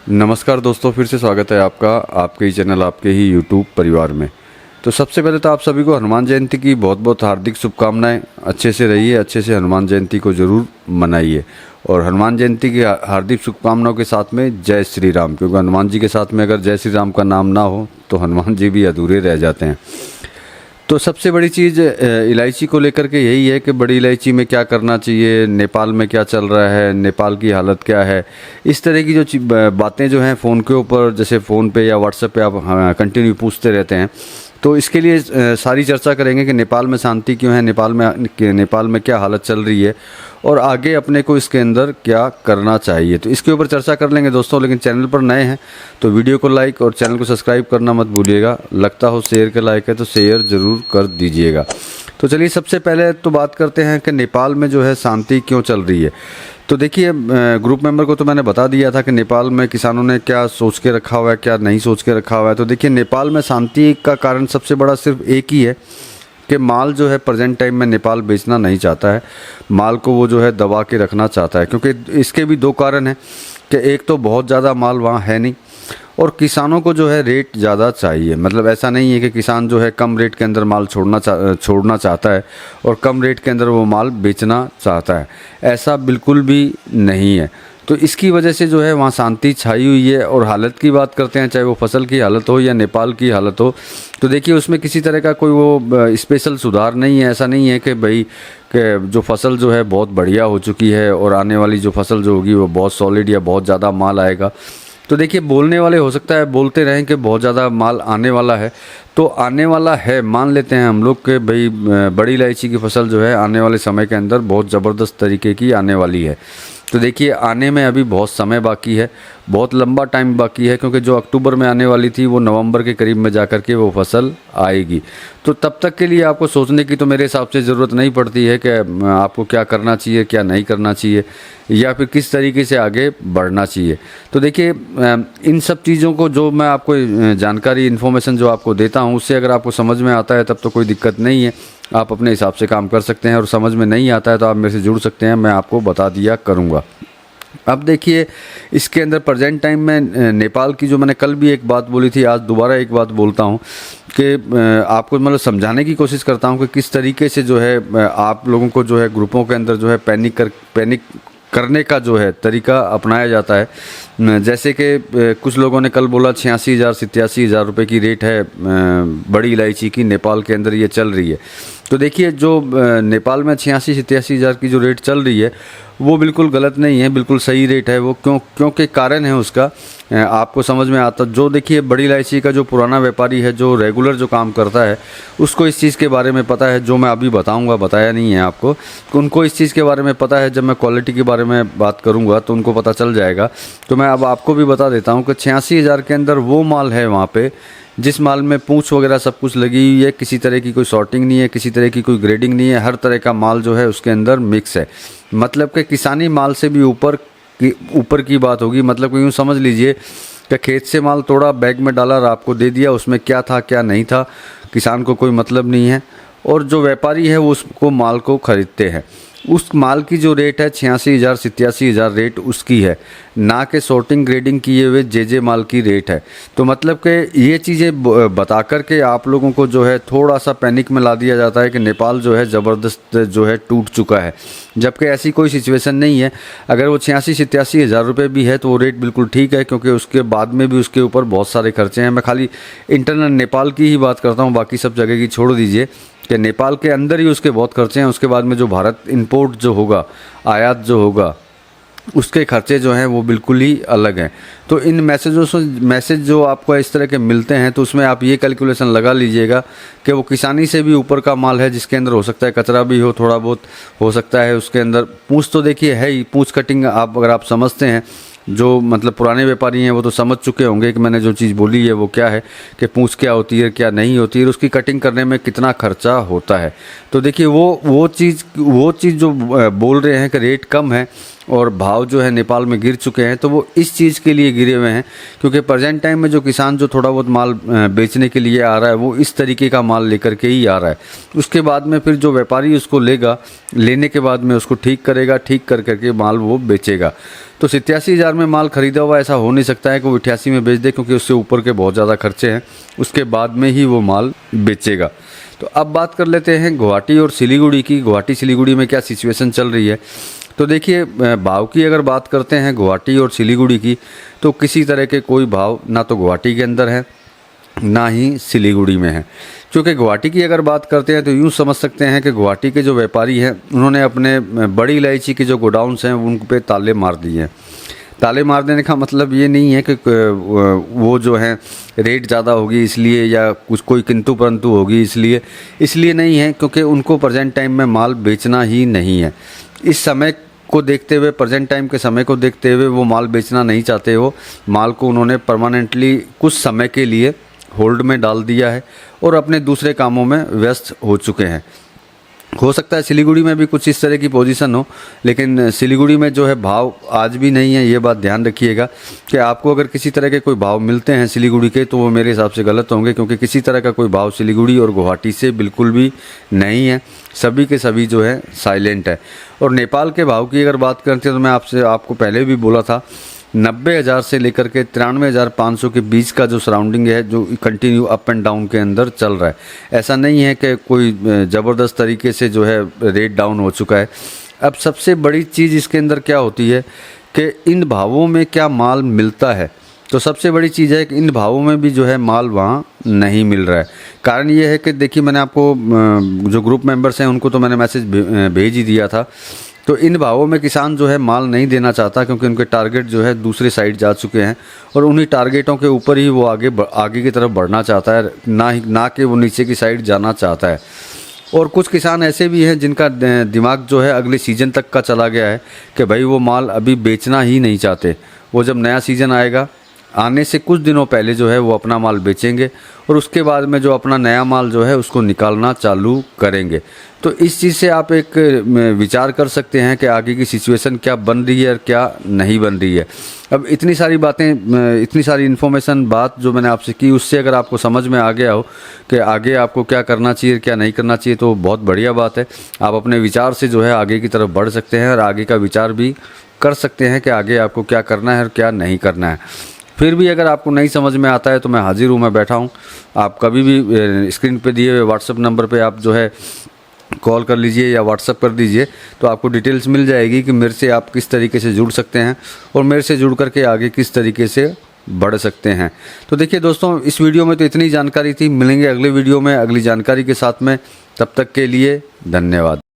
नमस्कार दोस्तों, फिर से स्वागत है आपका आपके ही चैनल आपके ही यूट्यूब परिवार में। तो सबसे पहले तो आप सभी को हनुमान जयंती की बहुत बहुत हार्दिक शुभकामनाएं। अच्छे से रहिए, अच्छे से हनुमान जयंती को ज़रूर मनाइए। और हनुमान जयंती की हार्दिक शुभकामनाओं के साथ में जय श्री राम, क्योंकि हनुमान जी के साथ में अगर जय श्री राम का नाम ना हो तो हनुमान जी भी अधूरे रह जाते हैं। तो सबसे बड़ी चीज़ इलायची को लेकर के यही है कि बड़ी इलायची में क्या करना चाहिए, नेपाल में क्या चल रहा है, नेपाल की हालत क्या है। इस तरह की जो बातें जो हैं फ़ोन के ऊपर, जैसे फ़ोन पे या व्हाट्सएप पे आप कंटिन्यू पूछते रहते हैं, तो इसके लिए सारी चर्चा करेंगे कि नेपाल में शांति क्यों है, नेपाल में क्या हालत चल रही है और आगे अपने को इसके अंदर क्या करना चाहिए। तो इसके ऊपर चर्चा कर लेंगे दोस्तों। लेकिन चैनल पर नए हैं तो वीडियो को लाइक और चैनल को सब्सक्राइब करना मत भूलिएगा। लगता हो शेयर के लायक है तो शेयर ज़रूर कर दीजिएगा। तो चलिए सबसे पहले तो बात करते हैं कि नेपाल में जो है शांति क्यों चल रही है। तो देखिए, ग्रुप मेंबर को तो मैंने बता दिया था कि नेपाल में किसानों ने क्या सोच के रखा हुआ है, क्या नहीं सोच के रखा हुआ है। तो देखिए, नेपाल में शांति का कारण सबसे बड़ा सिर्फ एक ही है कि माल जो है प्रेजेंट टाइम में नेपाल बेचना नहीं चाहता है। माल को वो जो है दबा के रखना चाहता है, क्योंकि इसके भी दो कारण हैं कि एक तो बहुत ज़्यादा माल वहाँ है नहीं, और किसानों को जो है रेट ज़्यादा चाहिए। मतलब ऐसा नहीं है कि किसान जो है कम रेट के अंदर माल छोड़ना चाहता है और कम रेट के अंदर वो माल बेचना चाहता है, ऐसा बिल्कुल भी नहीं है। तो इसकी वजह से जो है वहाँ शांति छाई हुई है। और हालत की बात करते हैं, चाहे वो फसल की हालत हो या नेपाल की हालत हो, तो देखिए उसमें किसी तरह का कोई वो स्पेशल सुधार नहीं है। ऐसा नहीं है कि भाई कि जो फसल जो है बहुत बढ़िया हो चुकी है और आने वाली जो फसल जो होगी वो बहुत सॉलिड या बहुत ज़्यादा माल आएगा। तो देखिए, बोलने वाले हो सकता है बोलते रहें कि बहुत ज़्यादा माल आने वाला है, तो आने वाला है, मान लेते हैं हम लोग कि भाई बड़ी इलायची की फसल जो है आने वाले समय के अंदर बहुत ज़बरदस्त तरीके की आने वाली है। तो देखिए, आने में अभी बहुत समय बाकी है, बहुत लंबा टाइम बाकी है, क्योंकि जो अक्टूबर में आने वाली थी वो नवंबर के करीब में जाकर के वो फसल आएगी। तो तब तक के लिए आपको सोचने की तो मेरे हिसाब से ज़रूरत नहीं पड़ती है कि आपको क्या करना चाहिए, क्या नहीं करना चाहिए, या फिर किस तरीके से आगे बढ़ना चाहिए। तो देखिए, इन सब चीज़ों को जो मैं आपको जानकारी इन्फॉर्मेशन जो आपको देता हूँ, उससे अगर आपको समझ में आता है तब तो कोई दिक्कत नहीं है, आप अपने हिसाब से काम कर सकते हैं। और समझ में नहीं आता है तो आप मेरे से जुड़ सकते हैं, मैं आपको बता दिया करूँगा। अब देखिए, इसके अंदर प्रेजेंट टाइम में नेपाल की जो मैंने कल भी एक बात बोली थी, आज दोबारा एक बात बोलता हूँ कि आपको मतलब समझाने की कोशिश करता हूँ कि किस तरीके से जो है आप लोगों को जो है ग्रुपों के अंदर जो है पैनिक करने का जो है तरीका अपनाया जाता है। जैसे कि कुछ लोगों ने कल बोला 86,000 87,000 रुपये की रेट है बड़ी इलायची की, नेपाल के अंदर ये चल रही है। तो देखिए, जो नेपाल में 86-87,000 की जो रेट चल रही है वो बिल्कुल गलत नहीं है, बिल्कुल सही रेट है वो। क्योंकि कारण है उसका आपको समझ में आता। जो देखिए, बड़ी इलायची का जो पुराना व्यापारी है, जो रेगुलर जो काम करता है, उसको इस चीज़ के बारे में पता है। जो मैं अभी बताऊंगा, बताया नहीं है आपको, उनको इस चीज़ के बारे में पता है। जब मैं क्वालिटी के बारे में बात करूंगा तो उनको पता चल जाएगा। तो मैं अब आपको भी बता देता हूँ कि 86,000 के अंदर वो माल है वहाँ पे जिस माल में पूंछ वगैरह सब कुछ लगी हुई है, किसी तरह की कोई सॉर्टिंग नहीं है, किसी तरह की कोई ग्रेडिंग नहीं है, हर तरह का माल जो है उसके अंदर मिक्स है। मतलब कि किसानी माल से भी ऊपर की बात होगी। मतलब यूँ समझ लीजिए कि खेत से माल तोड़ा, बैग में डाला और आपको दे दिया, उसमें क्या था क्या नहीं था किसान को कोई मतलब नहीं है। और जो व्यापारी है वो उसको माल को खरीदते हैं, उस माल की जो रेट है 86,000 87,000 रेट उसकी है, ना कि सॉर्टिंग ग्रेडिंग किए हुए जे माल की रेट है। तो मतलब कि ये चीज़ें बता कर के आप लोगों को जो है थोड़ा सा पैनिक में ला दिया जाता है कि नेपाल जो है ज़बरदस्त जो है टूट चुका है, जबकि ऐसी कोई सिचुएशन नहीं है। अगर वो 86-87,000 रुपये भी है तो वो रेट बिल्कुल ठीक है, क्योंकि उसके बाद में भी उसके ऊपर बहुत सारे खर्चे हैं। मैं खाली इंटरनल नेपाल की ही बात करता हूँ, बाकी सब जगह की छोड़ दीजिए कि नेपाल के अंदर ही उसके बहुत खर्चे हैं। उसके बाद में जो भारत इंपोर्ट जो होगा, आयात जो होगा, उसके खर्चे जो हैं वो बिल्कुल ही अलग हैं। तो इन मैसेज जो आपको इस तरह के मिलते हैं तो उसमें आप ये कैलकुलेशन लगा लीजिएगा कि वो किसानी से भी ऊपर का माल है, जिसके अंदर हो सकता है कचरा भी हो, थोड़ा बहुत हो सकता है उसके अंदर पूंछ। तो देखिए है ही पूंछ कटिंग। आप अगर आप समझते हैं, जो मतलब पुराने व्यापारी हैं वो तो समझ चुके होंगे कि मैंने जो चीज़ बोली है वो क्या है, कि पूंछ क्या होती है क्या नहीं होती है, उसकी कटिंग करने में कितना खर्चा होता है। तो देखिए वो चीज़ जो बोल रहे हैं कि रेट कम है, और भाव जो है नेपाल में गिर चुके हैं, तो वो इस चीज़ के लिए गिरे हुए हैं क्योंकि प्रेजेंट टाइम में जो किसान जो थोड़ा बहुत माल बेचने के लिए आ रहा है वो इस तरीके का माल लेकर के ही आ रहा है। उसके बाद में फिर जो व्यापारी उसको लेगा, लेने के बाद में उसको ठीक करेगा, ठीक कर करके माल वो बेचेगा। तो 87,000 में माल खरीदा हुआ ऐसा हो नहीं सकता है कि वो 88 में बेच दे, क्योंकि उससे ऊपर के बहुत ज़्यादा खर्चे हैं, उसके बाद में ही वो माल बेचेगा। तो अब बात कर लेते हैं गुवाहाटी और सिलीगुड़ी की। गुवाहाटी सिलीगुड़ी में क्या सिचुएशन चल रही है। तो देखिए, भाव की अगर बात करते हैं गुवाहाटी और सिलीगुड़ी की, तो किसी तरह के कोई भाव ना तो गुवाहाटी के अंदर है ना ही सिलीगुड़ी में है। क्योंकि गुवाहाटी की अगर बात करते हैं तो यूँ समझ सकते हैं कि गुवाहाटी के जो व्यापारी हैं उन्होंने अपने बड़ी इलायची के जो गोडाउन्स हैं उन पे ताले मार दिए हैं। ताले मार देने का मतलब ये नहीं है कि वो जो है रेट ज़्यादा होगी इसलिए, या कुछ कोई किंतु परंतु होगी इसलिए नहीं है, क्योंकि उनको प्रेजेंट टाइम में माल बेचना ही नहीं है। इस समय को देखते हुए, प्रेजेंट टाइम के समय को देखते हुए वो माल बेचना नहीं चाहते हो। माल को उन्होंने परमानेंटली कुछ समय के लिए होल्ड में डाल दिया है और अपने दूसरे कामों में व्यस्त हो चुके हैं। हो सकता है सिलीगुड़ी में भी कुछ इस तरह की पोजीशन हो, लेकिन सिलीगुड़ी में जो है भाव आज भी नहीं है। ये बात ध्यान रखिएगा कि आपको अगर किसी तरह के कोई भाव मिलते हैं सिलीगुड़ी के, तो वो मेरे हिसाब से गलत होंगे, क्योंकि किसी तरह का कोई भाव सिलीगुड़ी और गुवाहाटी से बिल्कुल भी नहीं है। सभी के सभी जो है साइलेंट है। और नेपाल के भाव की अगर बात करते हैं तो मैं आपको पहले भी बोला था, 90,000 से लेकर के 93,500 के बीच का जो सराउंडिंग है, जो कंटिन्यू अप एंड डाउन के अंदर चल रहा है। ऐसा नहीं है कि कोई ज़बरदस्त तरीके से जो है रेट डाउन हो चुका है। अब सबसे बड़ी चीज़ इसके अंदर क्या होती है कि इन भावों में क्या माल मिलता है। तो सबसे बड़ी चीज़ है कि इन भावों में भी जो है माल वहाँ नहीं मिल रहा है। कारण ये है कि देखिए, मैंने आपको जो ग्रुप मेंबर्स हैं उनको तो मैंने मैसेज भेज ही दिया था। तो इन भावों में किसान जो है माल नहीं देना चाहता, क्योंकि उनके टारगेट जो है दूसरे साइड जा चुके हैं और उन्हीं टारगेटों के ऊपर ही वो आगे की तरफ बढ़ना चाहता है, ना कि वो नीचे की साइड जाना चाहता है। और कुछ किसान ऐसे भी हैं जिनका दिमाग जो है अगले सीज़न तक का चला गया है कि भाई वो माल अभी बेचना ही नहीं चाहते। वो जब नया सीज़न आएगा, आने से कुछ दिनों पहले जो है वो अपना माल बेचेंगे और उसके बाद में जो अपना नया माल जो है उसको निकालना चालू करेंगे। तो इस चीज़ से आप एक विचार कर सकते हैं कि आगे की सिचुएशन क्या बन रही है और क्या नहीं बन रही है। अब इतनी सारी बातें, इतनी सारी इन्फॉर्मेशन बात जो मैंने आपसे की, उससे अगर आपको समझ में आ गया हो कि आगे आपको क्या करना चाहिए क्या नहीं करना चाहिए, तो बहुत बढ़िया बात है। आप अपने विचार से जो है आगे की तरफ बढ़ सकते हैं और आगे का विचार भी कर सकते हैं कि आगे आपको क्या करना है और क्या नहीं करना है। फिर भी अगर आपको नहीं समझ में आता है तो मैं हाजिर हूँ, मैं बैठा हूँ। आप कभी भी स्क्रीन पे दिए हुए व्हाट्सएप नंबर पे आप जो है कॉल कर लीजिए या व्हाट्सएप कर दीजिए, तो आपको डिटेल्स मिल जाएगी कि मेरे से आप किस तरीके से जुड़ सकते हैं और मेरे से जुड़ करके आगे किस तरीके से बढ़ सकते हैं। तो देखिए दोस्तों, इस वीडियो में तो इतनी जानकारी थी। मिलेंगे अगले वीडियो में अगली जानकारी के साथ में। तब तक के लिए धन्यवाद।